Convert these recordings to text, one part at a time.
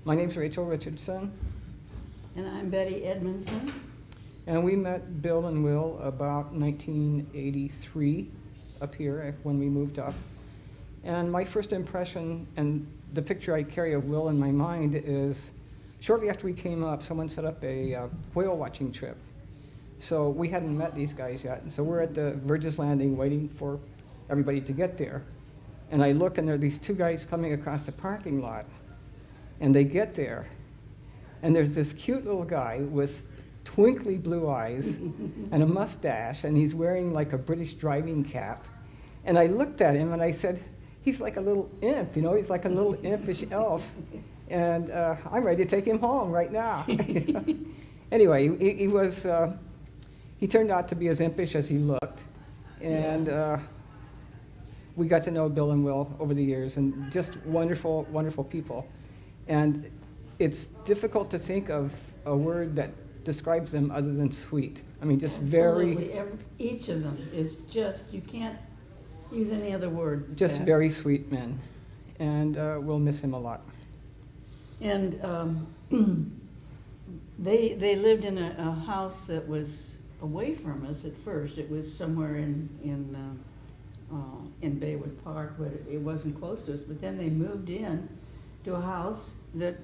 My name's Rachel Richardson, And I'm Betty Edmondson. and we met Bill and Wil about 1983 up here when we moved up. And my first impression, and the picture I carry of Wil in my mind, is shortly after we came up, someone set up a whale watching trip. So we hadn't met these guys yet, and so we're at the Verge's Landing waiting for everybody to get there. And I look, and there are these two guys coming across the parking lot. And they get there, and there's this cute little guy with twinkly blue eyes and a mustache, and he's wearing like a British driving cap. And I looked at him, and I said, he's like a little imp, you know, he's like a little impish elf. And I'm ready to take him home right now. Anyway, he turned out to be as impish as he looked. And we got to know Bill and Wil over the years, and just wonderful, wonderful people. And it's difficult to think of a word that describes them other than sweet. I mean, just Absolutely. Each of them is just, you can't use any other word. Just very sweet men. And we'll miss him a lot. And they lived in a house that was away from us at first. It was somewhere in Baywood Park, but it wasn't close to us. But then they moved in to a house that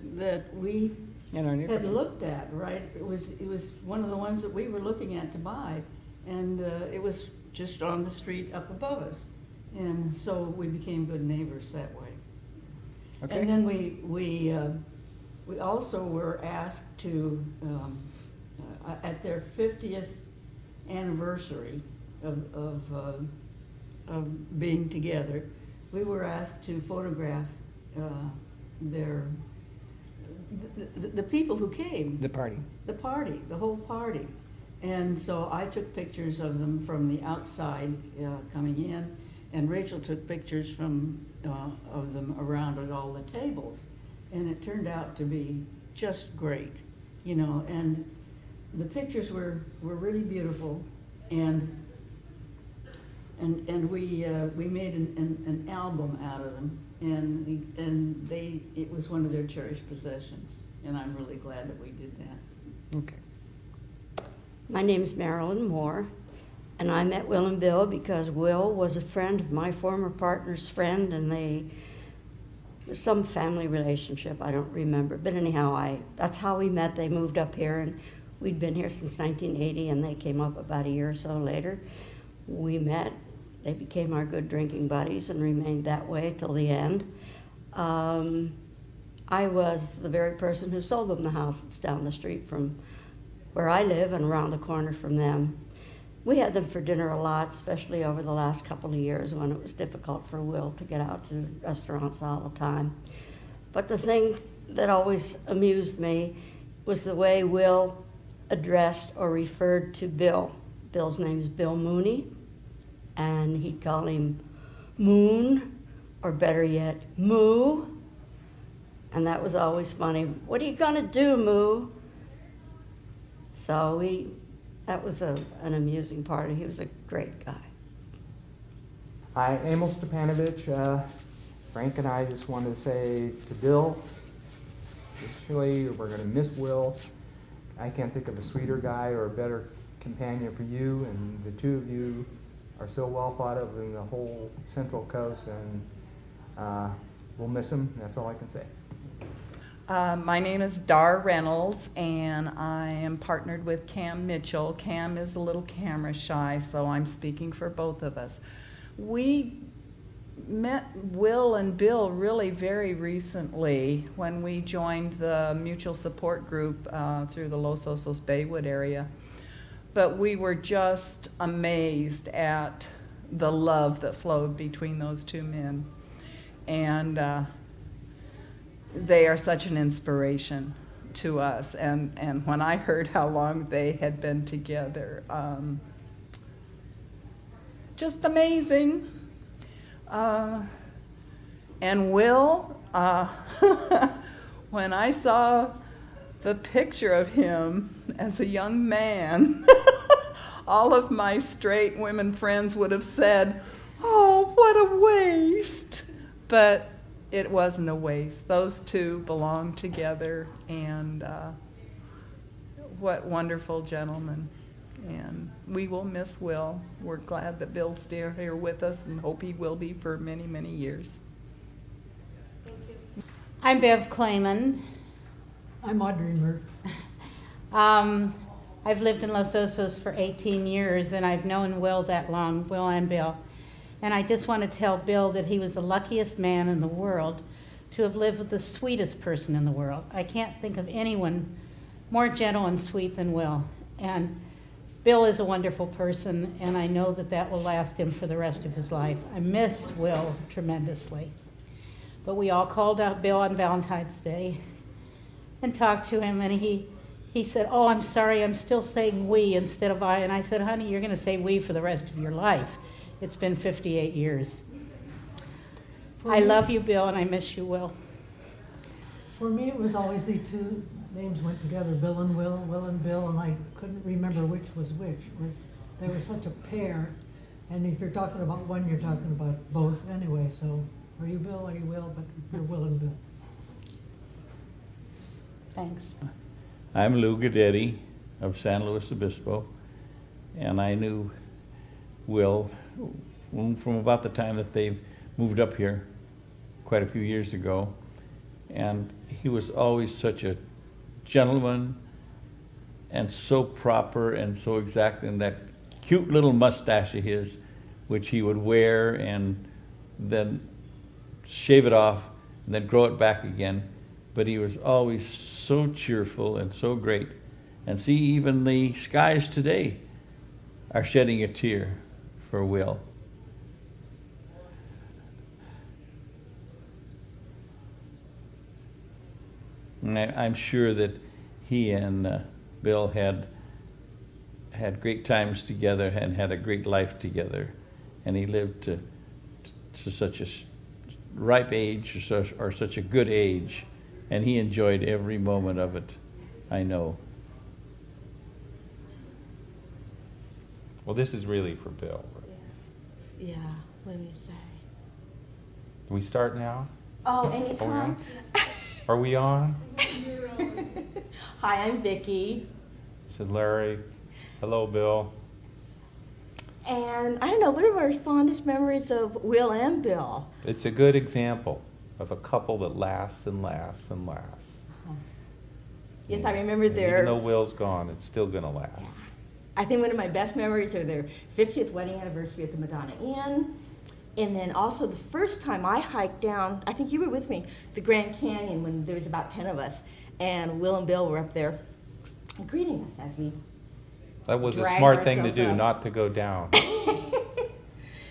we had looked at, right? It was one of the ones that we were looking at to buy, and it was just on the street up above us, and so we became good neighbors that way. Okay. And then we also were asked to at their 50th anniversary of being together, we were asked to photograph the people who came. The party, the whole party. And so I took pictures of them from the outside coming in, and Rachel took pictures of them around at all the tables. And it turned out to be just great, you know, and the pictures were really beautiful, and we made an album out of them, and it was one of their cherished possessions, and I'm really glad that we did that. Okay. My name's Marilyn Moore, and I met Wil and Bill because Wil was a friend of my former partner's friend, and some family relationship, I don't remember, but anyhow, that's how we met. They moved up here, and we'd been here since 1980, and they came up about a year or so later. We met. They became our good drinking buddies and remained that way till the end. I was the very person who sold them the house that's down the street from where I live and around the corner from them. We had them for dinner a lot, especially over the last couple of years when it was difficult for Wil to get out to restaurants all the time. But the thing that always amused me was the way Wil addressed or referred to Bill. Bill's name's Bill Mooney, and he'd call him Moon, or better yet, Moo. And that was always funny. What are you gonna do, Moo? So that was an amusing part. He was a great guy. Hi, Emil Stepanovich. Frank and I just wanted to say to Bill, especially, we're gonna miss Wil. I can't think of a sweeter guy or a better companion for you, and the two of you are so well thought of in the whole Central Coast, and we'll miss him. That's all I can say. My name is Dar Reynolds, and I am partnered with Cam Mitchell. Cam is a little camera shy, so I'm speaking for both of us. We met Wil and Bill really very recently when we joined the mutual support group through the Los Osos Baywood area. But we were just amazed at the love that flowed between those two men. And they are such an inspiration to us. And when I heard how long they had been together, just amazing. And Wil, when I saw the picture of him as a young man, all of my straight women friends would have said, "Oh, what a waste." But it wasn't a waste. Those two belong together, and what wonderful gentlemen. And we will miss Wil. We're glad that Bill's still here with us and hope he will be for many, many years. I'm Bev Clayman. I'm Audrey Mertz. I've lived in Los Osos for 18 years, and I've known Wil that long, Wil and Bill. And I just want to tell Bill that he was the luckiest man in the world to have lived with the sweetest person in the world. I can't think of anyone more gentle and sweet than Wil. And Bill is a wonderful person, and I know that that will last him for the rest of his life. I miss Wil tremendously. But we all called out Bill on Valentine's Day and talked to him, and he said, "Oh, I'm sorry, I'm still saying we instead of I." And I said, "Honey, you're going to say we for the rest of your life. It's been 58 years. I love you, Bill, and I miss you, Wil." For me, it was always the two names went together, Bill and Wil, Wil and Bill, and I couldn't remember which was which. They were such a pair, and if you're talking about one, you're talking about both anyway, so are you Bill, are you Wil, but you're Wil and Bill. Thanks. I'm Lou Gadetti of San Luis Obispo, and I knew Wil from about the time that they moved up here quite a few years ago, and he was always such a gentleman and so proper and so exact, and that cute little mustache of his, which he would wear and then shave it off and then grow it back again. But he was always so cheerful and so great. And see, even the skies today are shedding a tear for Wil. And I'm sure that he and Bill had great times together and had a great life together. And he lived to such a ripe age or such a good age. And he enjoyed every moment of it, I know. Well, this is really for Bill. Yeah, what do we say? Do we start now? Oh, anytime. Are we on? Hi, I'm Vicki. This is Larry. Hello, Bill. And I don't know, what are our fondest memories of Wil and Bill? It's a good example of a couple that lasts and lasts and lasts. Yes, I remember their... Even though Wil's gone, it's still going to last. Yeah. I think one of my best memories are their 50th wedding anniversary at the Madonna Inn. And then also the first time I hiked down, I think you were with me, the Grand Canyon when there was about 10 of us. And Wil and Bill were up there greeting us as we That was a drag smart thing to ourselves do, up. not to go down.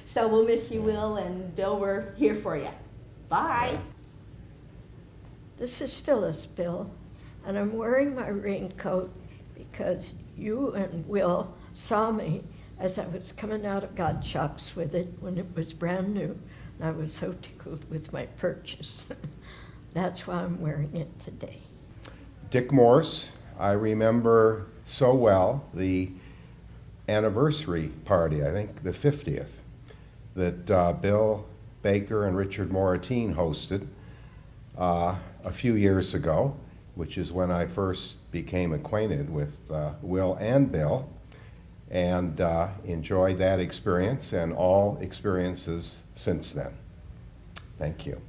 So we'll miss you, Wil, and Bill, we're here for you. Bye. This is Phyllis, Bill, and I'm wearing my raincoat because you and Wil saw me as I was coming out of God Shops with it when it was brand new, and I was so tickled with my purchase. That's why I'm wearing it today. Dick Morse, I remember so well the anniversary party, I think the 50th, that Bill Baker and Richard Moratine hosted a few years ago, which is when I first became acquainted with Wil and Bill, and enjoyed that experience and all experiences since then. Thank you.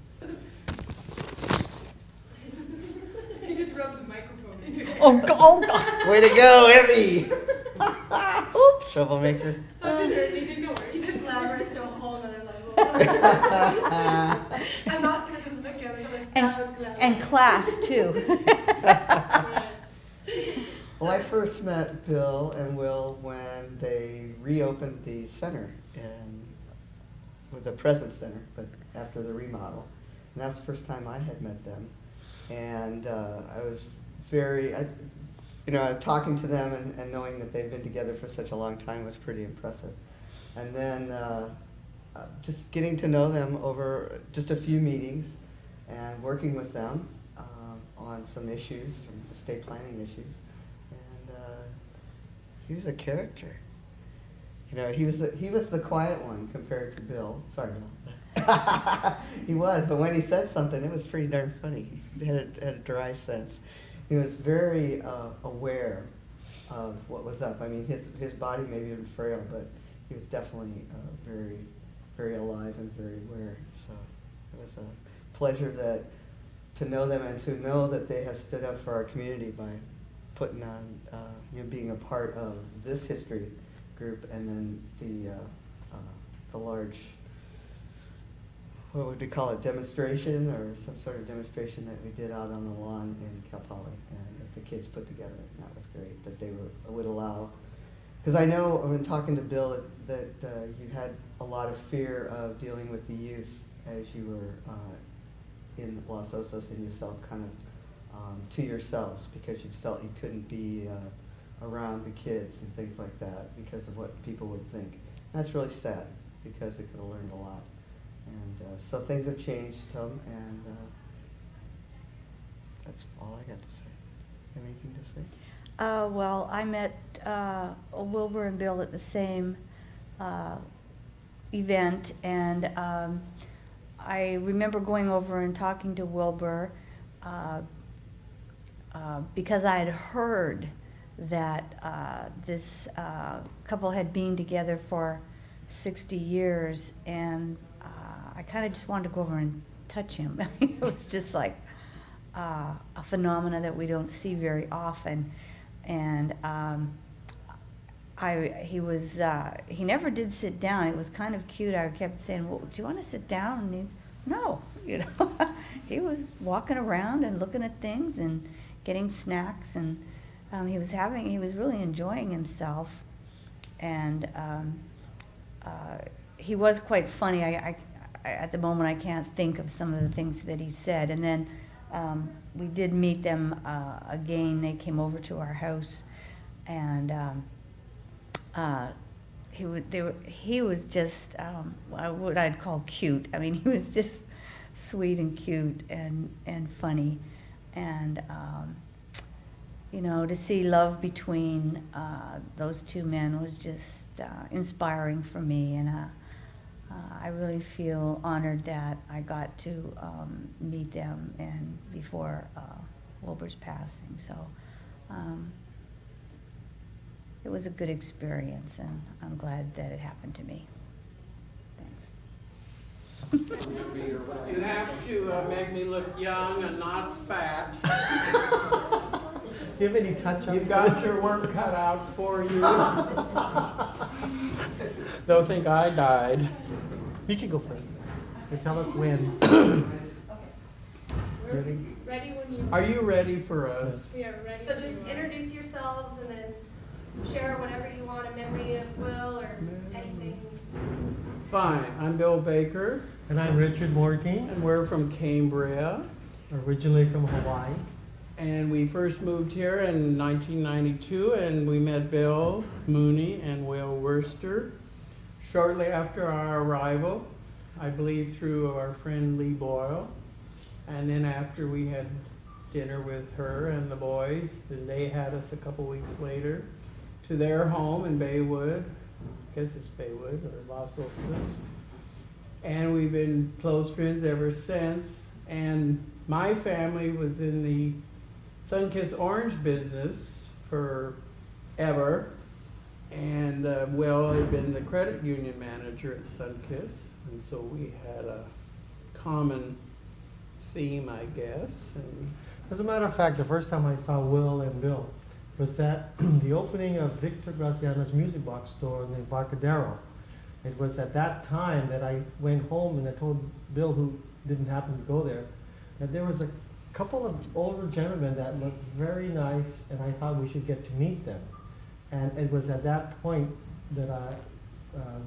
He just rubbed the microphone in your Oh, God. Way to go, Emmy! Oops. Troublemaker. Don't worry. He just glamorous to a whole nother level. I'm not gonna just look at him, so And class, too. Well, I first met Bill and Wil when they reopened the center with the Presence Center, but after the remodel. And that was the first time I had met them. And I was talking to them and knowing that they've been together for such a long time was pretty impressive. And then just getting to know them over just a few meetings and working with them on some issues, some estate planning issues. And he was a character. You know, he was the quiet one compared to Bill. Sorry, Bill. He was, but when he said something, it was pretty darn funny. He had a dry sense. He was very aware of what was up. I mean, his body may be frail, but he was definitely very, very alive and very aware. So it was a pleasure to know them and to know that they have stood up for our community by putting on, being a part of this history group, and then the large, what would we call it, demonstration, or some sort of demonstration that we did out on the lawn in Cal Poly, and that the kids put together. And that was great that they would allow, because I know when talking to Bill that you had a lot of fear of dealing with the youth as you were in Los Osos, and you felt kind of to yourselves because you felt you couldn't be around the kids and things like that because of what people would think. And that's really sad because they could have learned a lot. And so things have changed, Tom, and that's all I got to say. Have anything to say? Well, I met Wilbur and Bill at the same event, and I remember going over and talking to Wilbur because I had heard that this couple had been together for 60 years, and I kind of just wanted to go over and touch him. It was just like a phenomena that we don't see very often. And he never did sit down. It was kind of cute. I kept saying, well, do you want to sit down? And he's, no, he was walking around and looking at things and getting snacks, and he was really enjoying himself. And he was quite funny. I at the moment I can't think of some of the things that he said. And then we did meet them again. They came over to our house, and he was just what I'd call cute. I mean, he was just sweet and cute and funny, and to see love between those two men was just inspiring for me, and I really feel honored that I got to meet them and before Wilbur's passing. So it was a good experience, and I'm glad that it happened to me. Thanks. You have to make me look young and not fat. Do you have any touch-ups? You've got your work cut out for you. Don't think I died. You can go first. You tell us when. We're ready when you Are you ready for us? We are ready. So just introduce yourselves and then share whatever you want, a memory of Will or anything. Fine. I'm Bill Baker. And I'm Richard Morteen. And we're from Cambria. Originally from Hawaii. And we first moved here in 1992, and we met Bill Mooney and Wil Wurster shortly after our arrival, I believe through our friend Lee Boyle. And then after we had dinner with her and the boys, then they had us a couple weeks later to their home in Baywood. I guess it's Baywood or Los Osos. And we've been close friends ever since. And my family was in the Sunkist orange business forever. And Will had been the credit union manager at Sunkist. And so we had a common theme, I guess. And as a matter of fact, the first time I saw Will and Bill was at the opening of Victor Graciano's music box store in Embarcadero. It was at that time that I went home and I told Bill, who didn't happen to go there, that there was a couple of older gentlemen that looked very nice, and I thought we should get to meet them. And it was at that point that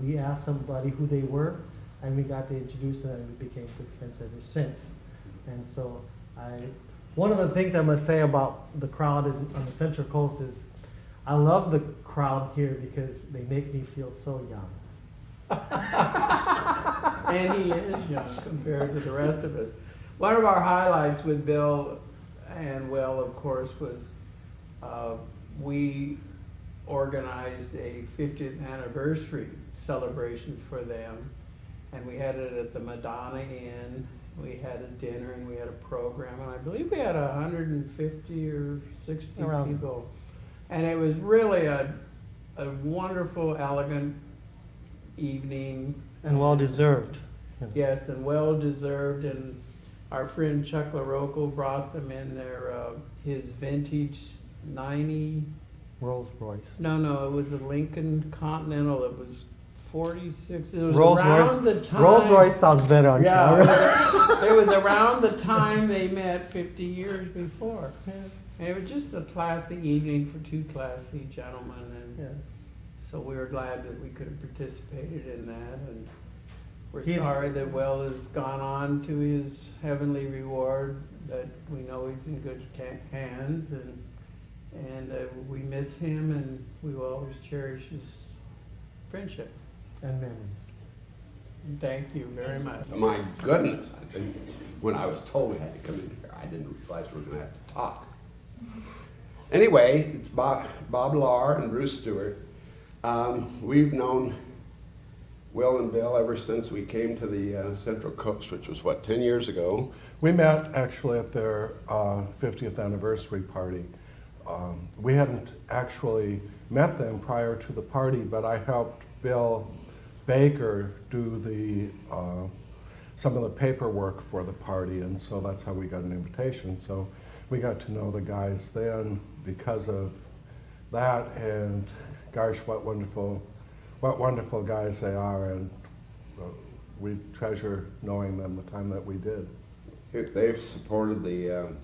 we asked somebody who they were, and we got to introduce them, and we became good friends ever since. And so one of the things I must say about the crowd on the Central Coast is I love the crowd here because they make me feel so young. And he is young compared to the rest of us. One of our highlights with Bill and Will, of course, was we organized a 50th anniversary celebration for them. and we had it at the Madonna Inn. We had a dinner and we had a program, and I believe we had 150 or 60 Around. people. And it was really a wonderful, elegant evening. And well deserved. Yes, and well deserved. And our friend Chuck LaRocco brought them in their his vintage 90. Rolls Royce. No, it was a Lincoln Continental. It was 46. It was Rolls around Royce. the time. Rolls Royce sounds better on camera. Yeah, it was around the time they met 50 years before. And it was just a classy evening for two classy gentlemen, and Yeah. so we were glad that we could have participated in that. And we're He's- sorry that Will has gone on to his heavenly reward. That we know he's in good hands, and we miss him, and we will always cherish his friendship. And memories. Thank you very much. My goodness, I think when I was told we had to come in here, I didn't realize we were going to have to talk. Anyway, it's Bob Lahr and Bruce Stewart. We've known Will and Bill ever since we came to the Central Coast, which was, what, 10 years ago? We met actually at their 50th anniversary party. We hadn't actually met them prior to the party, but I helped Bill Baker do the some of the paperwork for the party, and so that's how we got an invitation. So we got to know the guys then because of that, and gosh, what wonderful guys they are, and we treasure knowing them the time that we did. They've supported the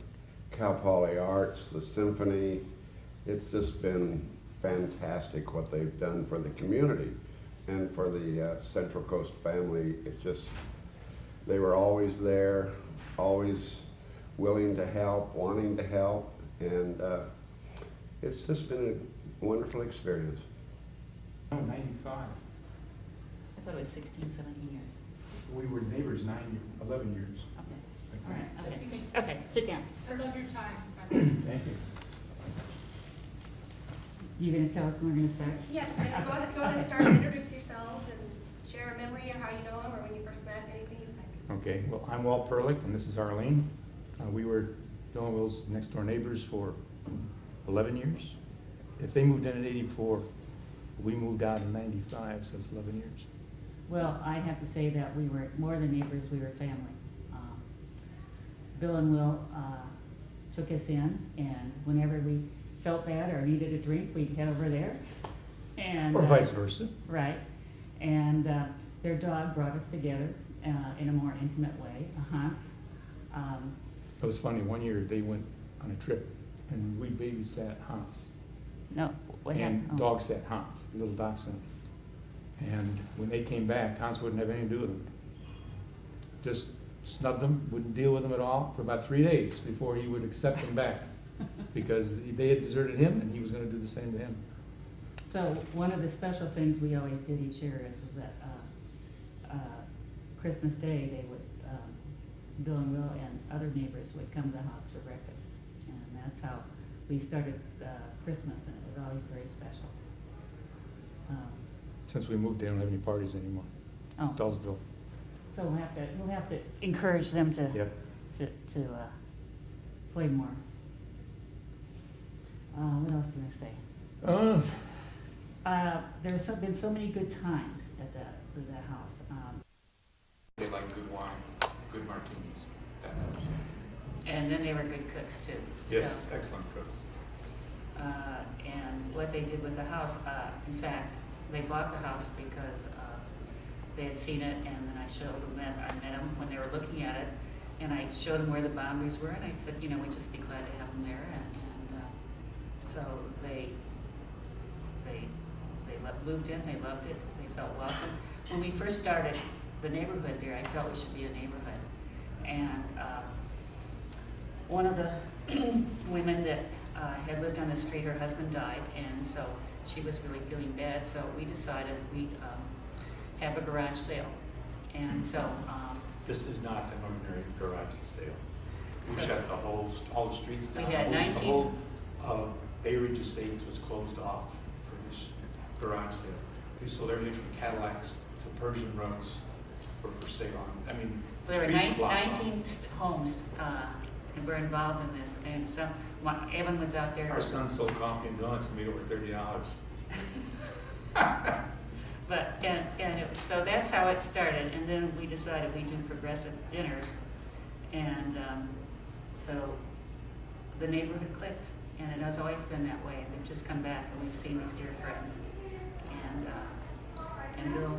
Cal Poly Arts, the symphony. It's just been fantastic what they've done for the community and for the Central Coast family. It's just, they were always there, always willing to help, wanting to help, and it's just been a wonderful experience. 95. I thought it was 16, 17 years. We were neighbors 11 years. Okay. All right. Okay. Okay. Sit down. I love your time. Thank you. You gonna tell us when we're gonna start? Yeah, just go ahead and start and introduce yourselves and share a memory of how you know them or when you first met, anything you'd like. Okay, well, I'm Walt Perlich, and this is Arlene. We were Bill and Will's next door neighbors for 11 years. If they moved in at 84, we moved out in 95, so it's 11 years. Well, I have to say that we were more than neighbors, we were family. Bill and Will took us in, and whenever we felt bad or needed a drink, we'd head over there. And, Or vice versa. Right. And their dog brought us together in a more intimate way, Hans. It was funny, one year they went on a trip, and we babysat Hans. No, what happened? And dog sat Hans, the little dachshund. And when they came back, Hans wouldn't have anything to do with them. Just snubbed them, wouldn't deal with them at all for about 3 days before he would accept them back. Because they had deserted him, and he was gonna do the same to him. So one of the special things we always did each year is that Christmas Day, they would, Bill and Will and other neighbors would come to the house for breakfast. And that's how we started Christmas, and it was always very special. Since we moved, they don't have any parties anymore. Oh. Dulesville. So we'll have to encourage them to Yep. to play more. What else do I say? There's been so many good times at the house. They like good wine, good martinis. That helps. And then they were good cooks too. Yes, excellent cooks. And what they did with the house, in fact, they bought the house because they had seen it, and then I showed them that. I met them when they were looking at it, and I showed them where the boundaries were, and I said, you know, we'd just be glad to have them there. And so they moved in, they loved it, they felt welcome. When we first started the neighborhood there, I felt we should be a neighborhood. And one of the women that had lived on the street, her husband died, and so she was really feeling bad, so we decided we'd have a garage sale. And so This is not an ordinary garage sale. We So- shut all the streets down. We had The 19 whole of Bay Ridge Estates was closed off for this garage sale. We sold everything from Cadillacs to Persian rugs were for sale on, I mean, There were streets were blocked off. 19 homes were involved in this, and so Evan was out there. Our son sold coffee and donuts and made over $30. But, so that's how it started, and then we decided we'd do progressive dinners, and so the neighborhood clicked, and it has always been that way. They've just come back, and we've seen these dear friends, and we'll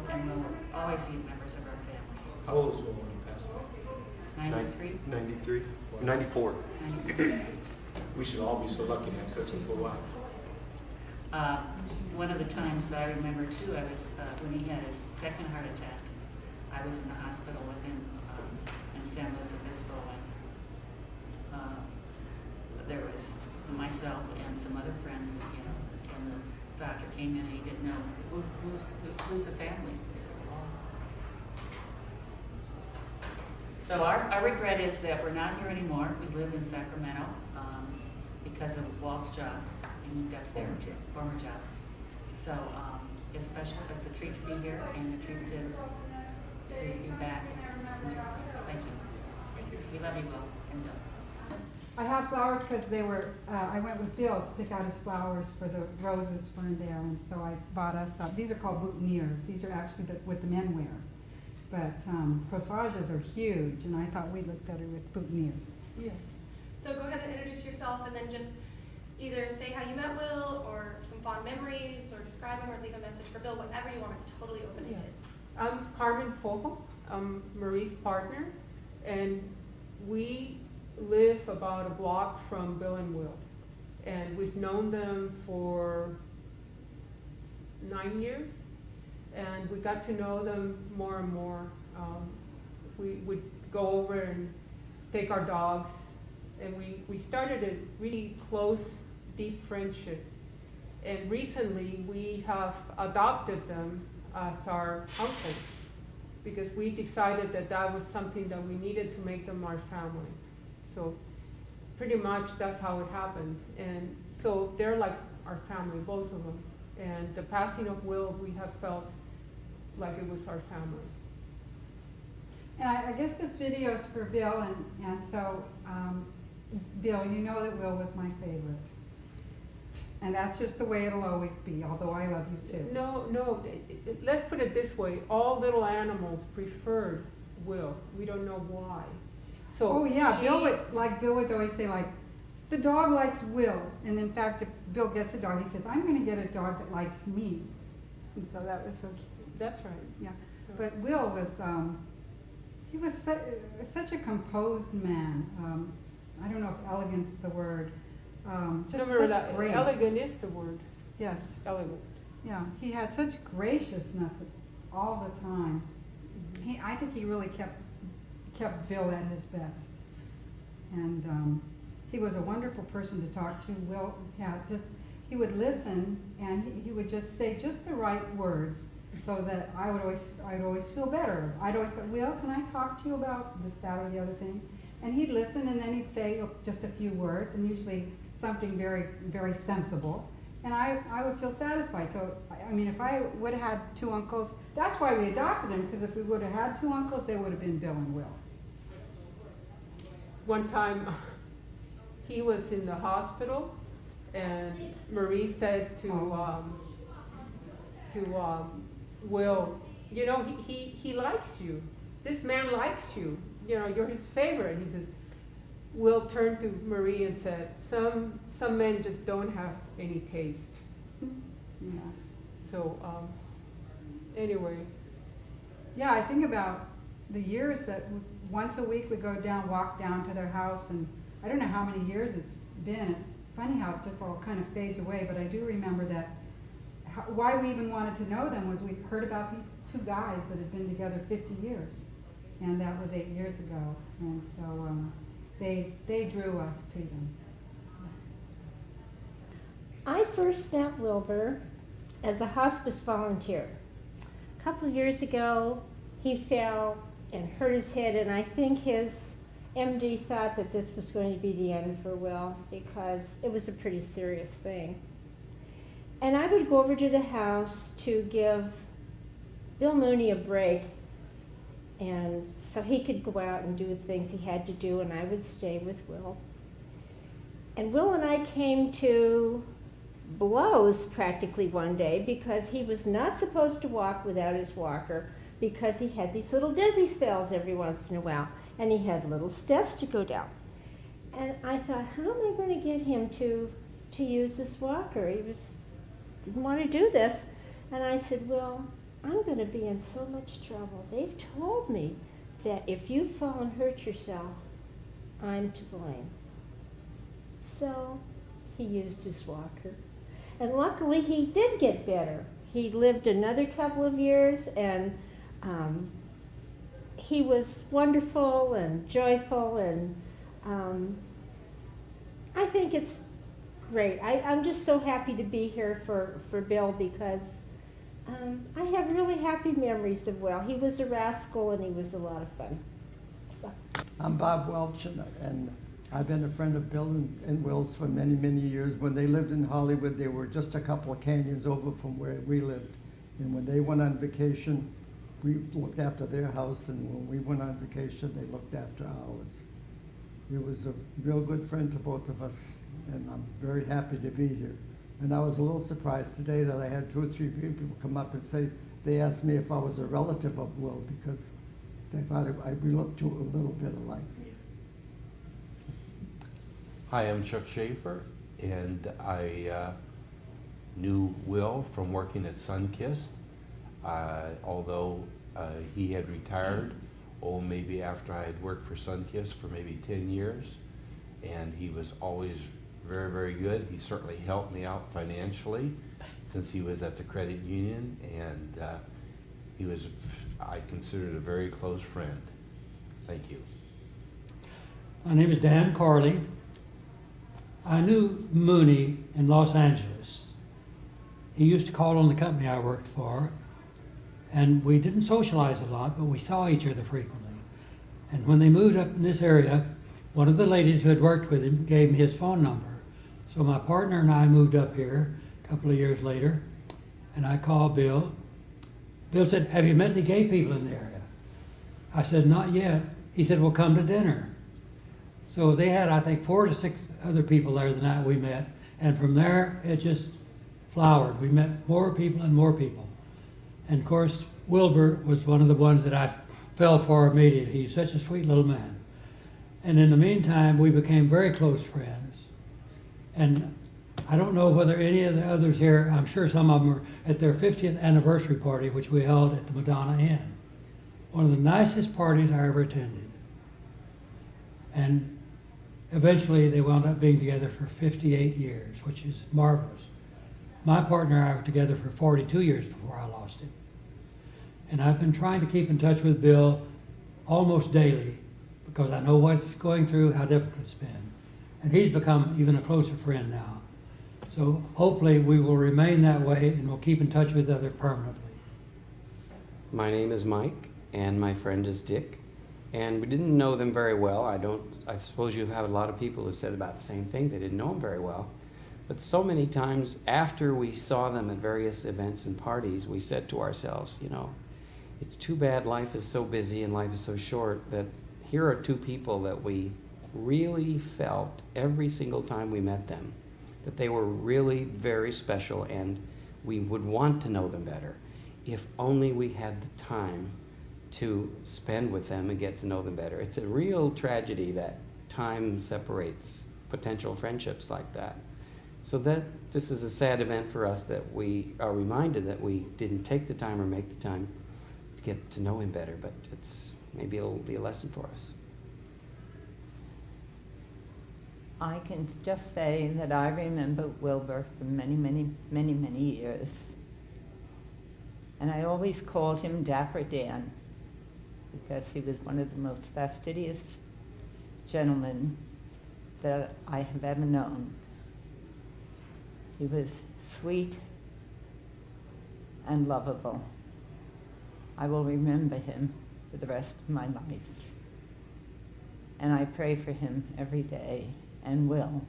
always be members of our family. How old was Will when he passed away? 93? 93, 94. 93. We should all be so lucky to have such a full life. One of the times that I remember too, I was when he had his second heart attack. I was in the hospital with him in San Luis Obispo, and there was myself and some other friends, and the doctor came in and he didn't know who's the family. We said, well. So our regret is that we're not here anymore. We live in Sacramento because of Walt's job. And got former job. So it's special. It's a treat to be here and a treat to be back with some dear friends. Thank you. Thank you. We love you, Will and Bill. I have flowers because they were, I went with Bill to pick out his flowers for the roses for in there, and so I bought us, these are called boutonnieres. These are actually what the men wear. But corsages are huge, and I thought we'd look better with boutonnieres. Yes. So go ahead and introduce yourself, and then just either say how you met Will, or some fond memories, or describe him, or leave a message for Bill, whatever you want. It's totally open-ended. I'm Carmen Fogel. I'm Marie's partner, and we live about a block from Bill and Will. And we've known them for 9 years, and we got to know them more and more. We would go over and take our dogs, and we started a really close, deep friendship. And recently we have adopted them as our uncles, because we decided that that was something that we needed to make them our family. So pretty much that's how it happened. And so they're like our family, both of them. And the passing of Will, we have felt like it was our family. And I guess this video is for Bill, and so, Bill, you know that Will was my favorite. And that's just the way it'll always be, although I love you too. No, let's put it this way. All little animals preferred Will. We don't know why. So oh yeah, Bill would always say, like, the dog likes Will. And in fact, if Bill gets a dog, he says, I'm gonna get a dog that likes me. And so that was so cute. That's right. Yeah, but Will was, he was such a composed man. I don't know if elegant's the word. Just such grace. Elegant is the word. Yes, elegant. Yeah, he had such graciousness all the time. I think he really kept Bill at his best. And he was a wonderful person to talk to. Will, he would listen, and he would just say just the right words, so that I'd always feel better. I'd always go, Will, can I talk to you about this, that, or the other thing? And he'd listen, and then he'd say just a few words, and usually something very, very sensible. And I would feel satisfied. So, I mean, if I would have had two uncles, that's why we adopted him, because if we would have had two uncles, they would have been Bill and Will. One time, he was in the hospital, and Marie said to Will, you know, he likes you. This man likes you. You know, you're his favorite. He says, Will turned to Marie and said, some men just don't have any taste. Yeah. So, anyway. Yeah, I think about the years that once a week we go down, walk down to their house, and I don't know how many years it's been. It's funny how it just all kind of fades away, but I do remember that why we even wanted to know them was we heard about these two guys that had been together 50 years, and that was 8 years ago, and so they drew us to them. I first met Wilbur as a hospice volunteer. A couple of years ago, he fell and hurt his head, and I think his MD thought that this was going to be the end for Will, because it was a pretty serious thing. And I would go over to the house to give Bill Mooney a break, And so he could go out and do the things he had to do, and I would stay with Wil. And Wil and I came to blows practically one day because he was not supposed to walk without his walker because he had these little dizzy spells every once in a while, and he had little steps to go down. And I thought, how am I going to get him to use this walker? He didn't want to do this. And I said, well, I'm going to be in so much trouble. They've told me that if you fall and hurt yourself, I'm to blame. So he used his walker. And luckily he did get better. He lived another couple of years, and he was wonderful and joyful, and I think it's great. I'm just so happy to be here for Bill because I have really happy memories of Wil. He was a rascal and he was a lot of fun. I'm Bob Welch, and I've been a friend of Bill and Wil's for many, many years. When they lived in Hollywood, they were just a couple of canyons over from where we lived. And when they went on vacation, we looked after their house, and when we went on vacation, they looked after ours. He was a real good friend to both of us, and I'm very happy to be here. And I was a little surprised today that I had 2 or 3 people come up and say, they asked me if I was a relative of Wil because they thought we looked a little bit alike. Hi, I'm Chuck Schaefer, and I knew Wil from working at Sunkist. Although he had retired, maybe after I had worked for Sunkist for maybe 10 years, and he was always very, very good. He certainly helped me out financially since he was at the credit union, and he was, I considered, a very close friend. Thank you. My name is Dan Carley. I knew Mooney in Los Angeles. He used to call on the company I worked for, and we didn't socialize a lot, but we saw each other frequently. And when they moved up in this area, one of the ladies who had worked with him gave me his phone number. So my partner and I moved up here a couple of years later, and I called Bill. Bill said, have you met any gay people in the area? I said, not yet. He said, well, come to dinner. So they had, I think, 4 to 6 other people there the night we met, and from there it just flowered. We met more people and more people. And of course, Wilbur was one of the ones that I fell for immediately. He's such a sweet little man. And in the meantime, we became very close friends. And I don't know whether any of the others here, I'm sure some of them were at their 50th anniversary party, which we held at the Madonna Inn. One of the nicest parties I ever attended. And eventually they wound up being together for 58 years, which is marvelous. My partner and I were together for 42 years before I lost him. And I've been trying to keep in touch with Bill almost daily because I know what he's going through, how difficult it's been. And he's become even a closer friend now. So hopefully we will remain that way and we'll keep in touch with each other permanently. My name is Mike, and my friend is Dick. And we didn't know them very well. I suppose you have a lot of people who said about the same thing. They didn't know him very well. But so many times after we saw them at various events and parties, we said to ourselves, you know, it's too bad life is so busy and life is so short that here are 2 people that we really felt every single time we met them, that they were really very special and we would want to know them better if only we had the time to spend with them and get to know them better. It's a real tragedy that time separates potential friendships like that. So that this is a sad event for us that we are reminded that we didn't take the time or make the time to get to know him better, but maybe it'll be a lesson for us. I can just say that I remember Wilbur for many, many, many, many years. And I always called him Dapper Dan because he was one of the most fastidious gentlemen that I have ever known. He was sweet and lovable. I will remember him for the rest of my life. And I pray for him every day and will,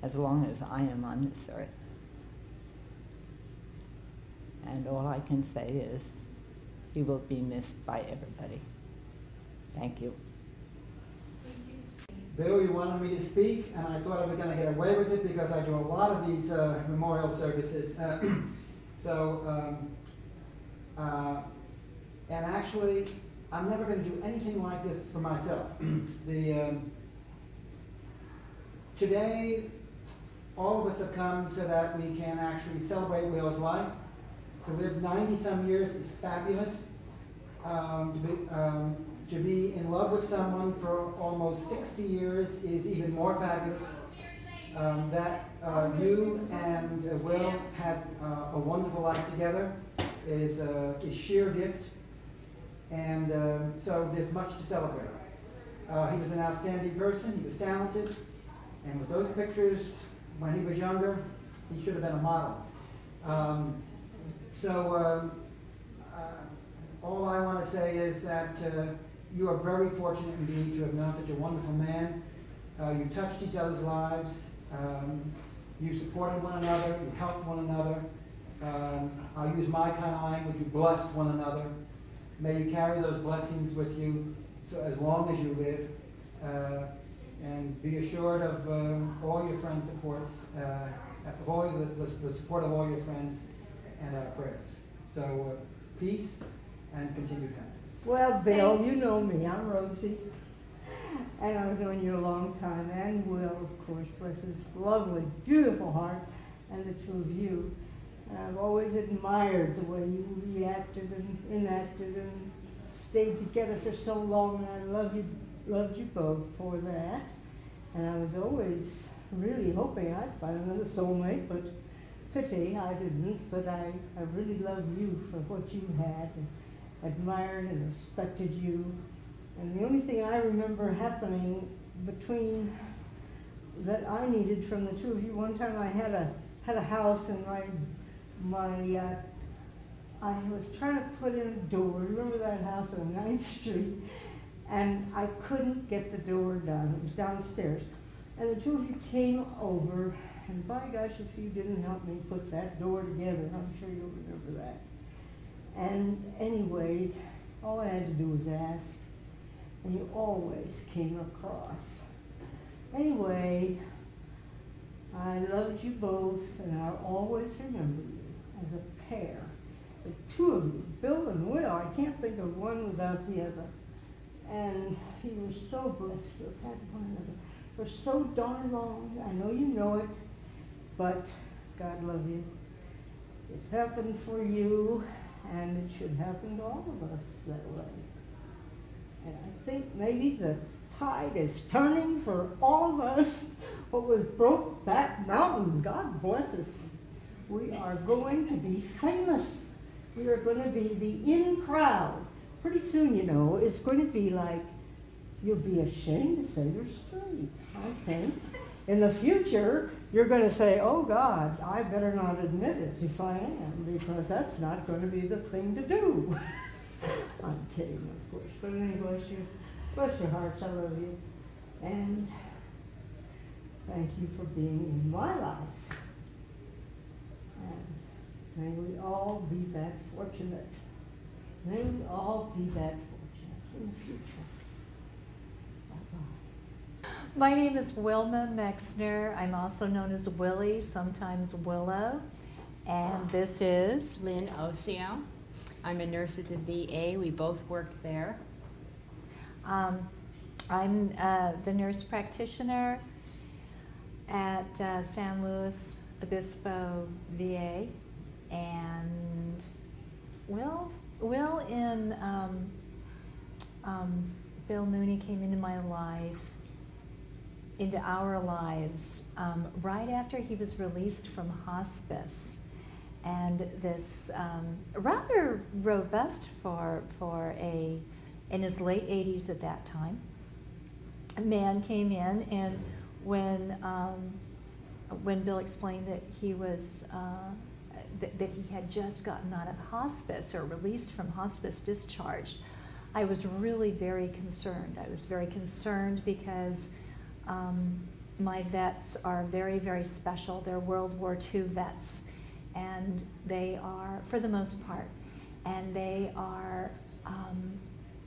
as long as I am on this earth. And all I can say is, He will be missed by everybody. Thank you. Bill, you wanted me to speak, and I thought I was going to get away with it because I do a lot of these memorial services. And actually, I'm never going to do anything like this for myself. Today, all of us have come so that we can actually celebrate Will's life. To live 90-some years is fabulous. To be in love with someone for almost 60 years is even more fabulous. You and Will had a wonderful life together is sheer gift. And so there's much to celebrate. He was an outstanding person, he was talented, and with those pictures when he was younger, he should have been a model. All I want to say is that you are very fortunate indeed to have known such a wonderful man. You touched each other's lives, you supported one another, you helped one another. I'll use my kind of language, you blessed one another. May you carry those blessings with you so as long as you live, and be assured of all your friends' supports, the support of all your friends and our prayers. So peace and continued happiness. Well, Bill, you know me. I'm Rosie, and I've known you a long time, and Will, of course, bless his lovely, beautiful heart, and the two of you. And I've always admired the way you reacted and enacted and stayed together for so long, and I loved you both for that. And I was always really hoping I'd find another soulmate, but pity I didn't. But I really loved you for what you had, and admired and respected you. And the only thing I remember happening between that I needed from the two of you, one time I had a house, and I was trying to put in a door. Remember that house on 9th Street? And I couldn't get the door done. It was downstairs. And the two of you came over, and by gosh, if you didn't help me put that door together, I'm sure you'll remember that. And anyway, all I had to do was ask, and you always came across. Anyway, I loved you both, and I'll always remember you as a pair. The two of you, Bill and Will, I can't think of one without the other. And you were so blessed to have had one another for so darn long. I know you know it, but God love you. It happened for you, and it should happen to all of us that way. And I think maybe the tide is turning for all of us. What was broke that mountain, God bless us. We are going to be famous. We are going to be the in crowd. Pretty soon, you know, it's going to be like, you'll be ashamed to say you're straight, I think. In the future, you're going to say, oh God, I better not admit it if I am, because that's not going to be the thing to do. I'm kidding, of course, but anyway, bless your hearts, I love you. And thank you for being in my life. And may we all be that fortunate. May we all be that fortunate in the future. Bye-bye. My name is Wilma Mexner. I'm also known as Willie, sometimes Willow. And this is Lynn Osio. I'm a nurse at the VA. We both work there. I'm the nurse practitioner at San Luis Obispo VA. And Will and Bill Mooney came into my life, into our lives, right after he was released from hospice. And this rather robust in his late 80s at that time, a man came in, and when Bill explained that he was that he had just gotten out of hospice or released from hospice, discharged, I was really very concerned. I was very concerned because my vets are very, very special. They're World War II vets, and they are, for the most part, and they are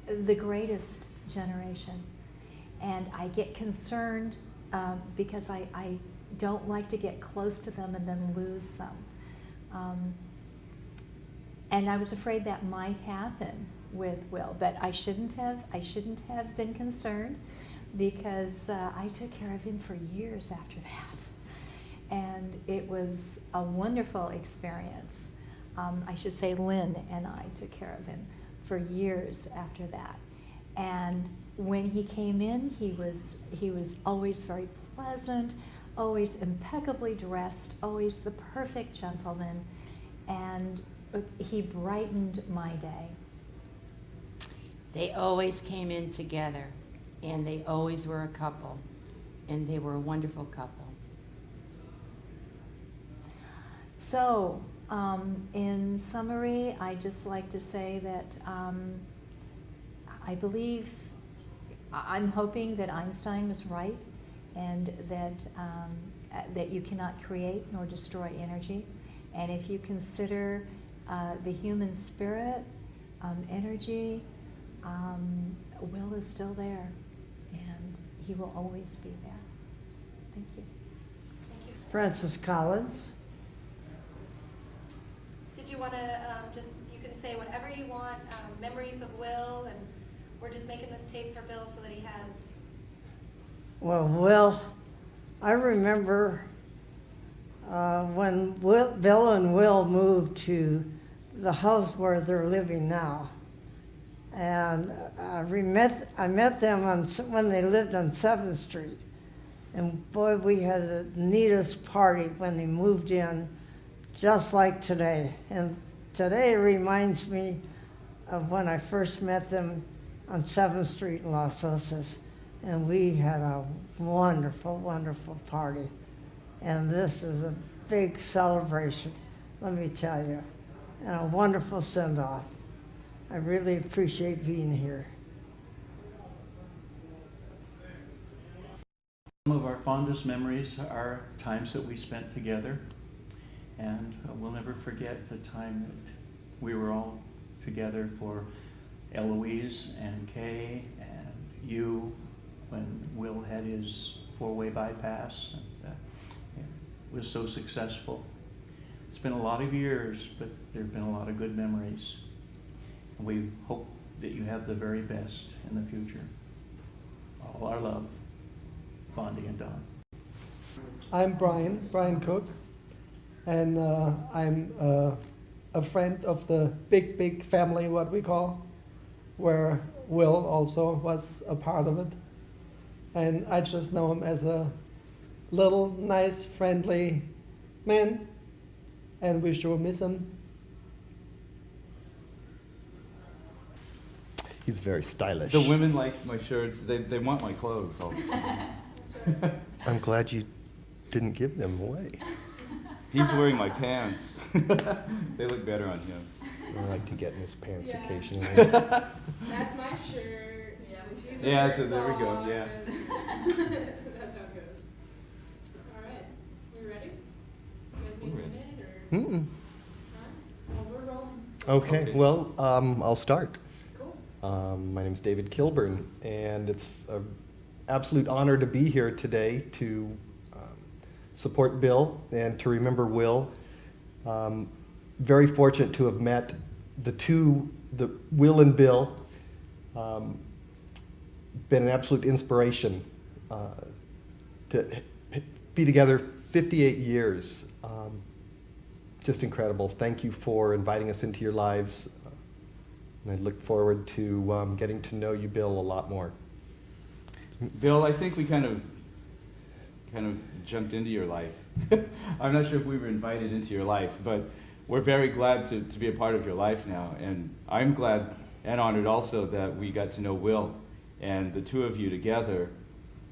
the greatest generation. And I get concerned because I don't like to get close to them and then lose them. And I was afraid that might happen with Wil, but I shouldn't have been concerned, because I took care of him for years after that. And it was a wonderful experience. I should say Lynn and I took care of him for years after that. And when he came in, he was always very pleasant, always impeccably dressed, always the perfect gentleman, and he brightened my day. They always came in together, and they always were a couple, and they were a wonderful couple. So, in summary, I'd just like to say that I believe, I'm hoping that Einstein was right, and that you cannot create nor destroy energy. And if you consider the human spirit, energy, Wil is still there, and he will always be there. Thank you. Thank you. Francis Collins. Did you want to you can say whatever you want, memories of Wil, and we're just making this tape for Bill so that he has. Well, Wil, I remember when Bill and Wil moved to the house where they're living now. And I met them when they lived on 7th Street. And boy, we had the neatest party when they moved in, just like today. And today reminds me of when I first met them on 7th Street in Los Osos. And we had a wonderful, wonderful party. And this is a big celebration, let me tell you, and a wonderful send-off. I really appreciate being here. Some of our fondest memories are times that we spent together, and we'll never forget the time that we were all together for Eloise and Kay and you when Wil had his 4-way bypass, and it was so successful. It's been a lot of years, but there have been a lot of good memories. And we hope that you have the very best in the future. All our love, Bondi and Don. I'm Brian Cook, and I'm a friend of the big family, what we call, where Wil also was a part of it. And I just know him as a little, nice, friendly man, and we sure miss him. He's very stylish. The women like my shirts. They want my clothes all the time. I'm glad you didn't give them away. He's wearing my pants. They look better on him. I like to get in his pants occasionally. That's my shirt. Yeah, so there we go. Yeah. That's how it goes. All right. We ready? You guys need a minute or? Mm-mm. Well, we're rolling. Okay, well, I'll start. Cool. My name's David Kilburn, and it's an absolute honor to be here today to support Bill and to remember Wil. Very fortunate to have met the Wil and Bill. Been an absolute inspiration to be together 58 years. Just incredible. Thank you for inviting us into your lives. And I look forward to getting to know you, Bill, a lot more. Bill, I think we kind of jumped into your life. I'm not sure if we were invited into your life, but we're very glad to be a part of your life now. And I'm glad and honored also that we got to know Wil and the two of you together.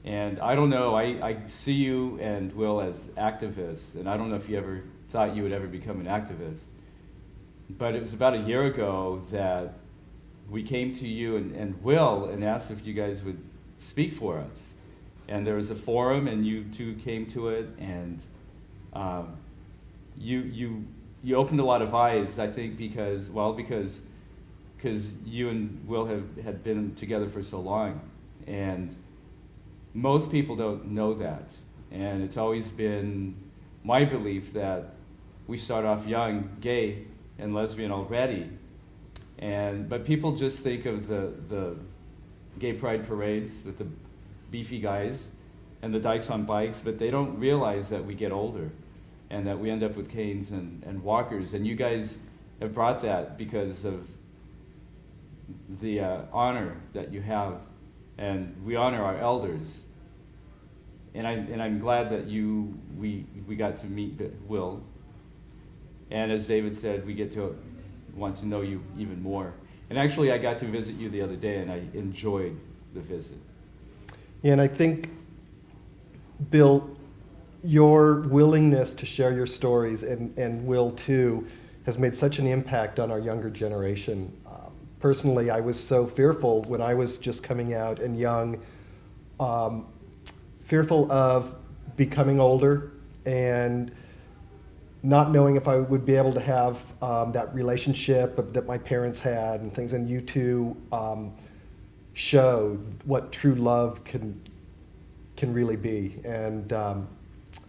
And I don't know, I see you and Wil as activists, and I don't know if you ever thought you would ever become an activist. But it was about a year ago that we came to you and Wil and asked if you guys would speak for us. And there was a forum, and you two came to it, and you you opened a lot of eyes, I think, because you and Will had been together for so long, and most people don't know that. And it's always been my belief that we start off young, gay and lesbian already, but people just think of the gay pride parades with the beefy guys and the dykes on bikes, but they don't realize that we get older and that we end up with canes and walkers. And you guys have brought that because of the honor that you have, and we honor our elders. And I'm glad that we got to meet Will. And as David said, we get to want to know you even more. And actually, I got to visit you the other day, and I enjoyed the visit. Yeah, and I think, Bill, your willingness to share your stories, and Will too, has made such an impact on our younger generation. Personally, I was so fearful when I was just coming out and young, fearful of becoming older and not knowing if I would be able to have that relationship that my parents had and things. And you two show what true love can really be. And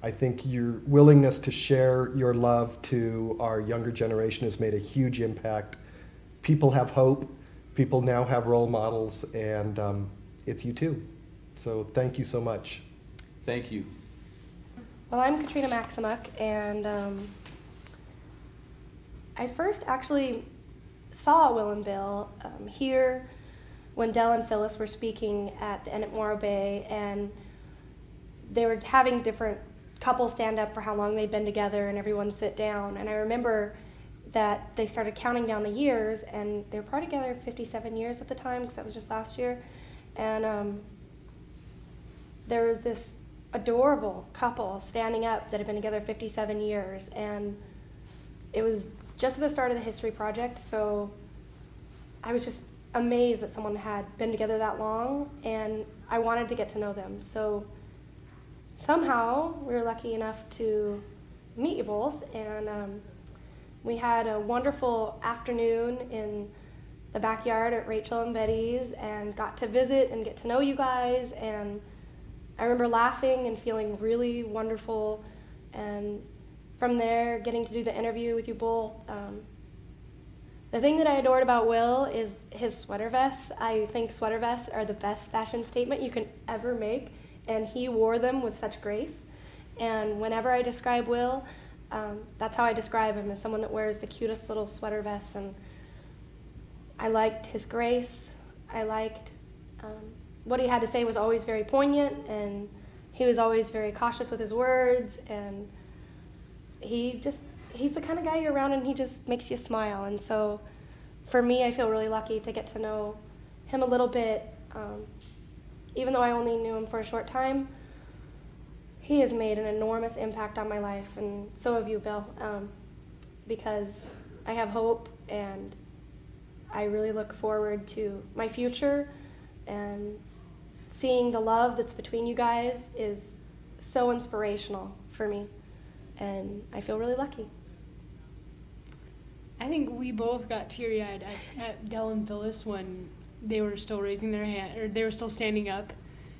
I think your willingness to share your love to our younger generation has made a huge impact. People have hope. People now have role models, and it's you too. So thank you so much. Thank you. Well, I'm Katrina Maximuk, and I first actually saw Will and Bill here when Del and Phyllis were speaking at the Inn at Morro Bay, and they were having different couples stand up for how long they'd been together and everyone sit down. And I remember that they started counting down the years, and they were probably together 57 years at the time, because that was just last year. And there was this adorable couple standing up that had been together 57 years, and it was just at the start of the History Project, so I was just amazed that someone had been together that long, and I wanted to get to know them. So somehow we were lucky enough to meet you both, and we had a wonderful afternoon in the backyard at Rachel and Betty's, and got to visit and get to know you guys, and I remember laughing and feeling really wonderful, and from there getting to do the interview with you both. The thing that I adored about Will is his sweater vests. I think sweater vests are the best fashion statement you can ever make, and he wore them with such grace. And whenever I describe Will, that's how I describe him, as someone that wears the cutest little sweater vests. And I liked his grace. I liked what he had to say was always very poignant, and he was always very cautious with his words, and he's the kind of guy you're around and he just makes you smile. And so for me, I feel really lucky to get to know him a little bit. Even though I only knew him for a short time, he has made an enormous impact on my life, and so have you, Bill, because I have hope, and I really look forward to my future, and seeing the love that's between you guys is so inspirational for me, and I feel really lucky. I think we both got teary-eyed at Del and Phyllis when they were still raising their hand, or they were still standing up,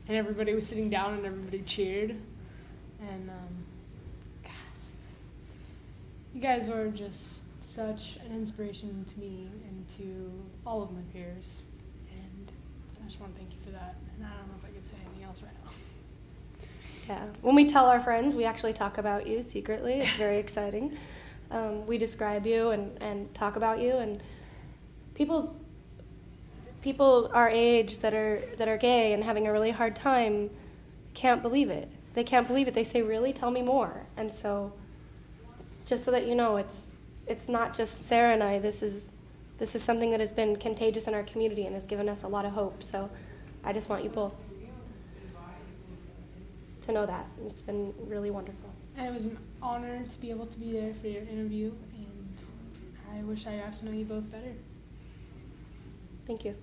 and everybody was sitting down and everybody cheered. And God, you guys were just such an inspiration to me and to all of my peers, and I just want to thank you for that. And I don't know if I could say anything else right now. Yeah, when we tell our friends, we actually talk about you secretly. It's very exciting. We describe you and talk about you, and people our age that are gay and having a really hard time can't believe it. They can't believe it. They say, "Really? Tell me more." And so, just so that you know, it's not just Sarah and I. This is something that has been contagious in our community and has given us a lot of hope. So, I just want you both to know that. It's been really wonderful. And it was an honor to be able to be there for your interview, and I wish I got to know you both better. Thank you.